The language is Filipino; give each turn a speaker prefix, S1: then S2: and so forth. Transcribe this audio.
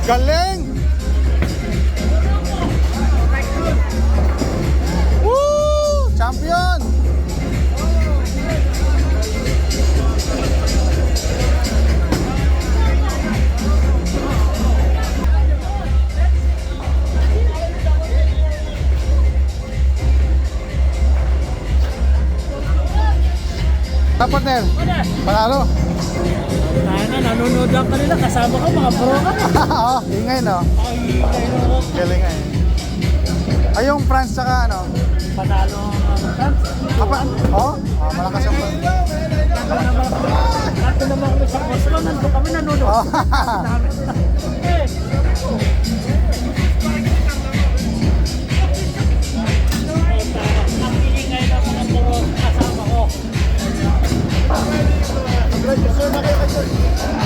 S1: Galing! Woo! Champion! Partner, panalo.
S2: Tayo na, nanonood lang kanila. Kasama ka, mga pro ka.
S1: Oo, ingay no?
S2: Ay, ingay.
S1: Galing nga eh. Ay, yung France tsaka ano?
S2: Panalo ang France.
S1: Apa? Oo? Oh, malakas yung France.
S2: Nato naman kami sa Oslo. Nandun kami nanonood.
S1: Oh.
S2: Ang ingay ng mga pro kasama ko.
S1: Congratulations na kayo.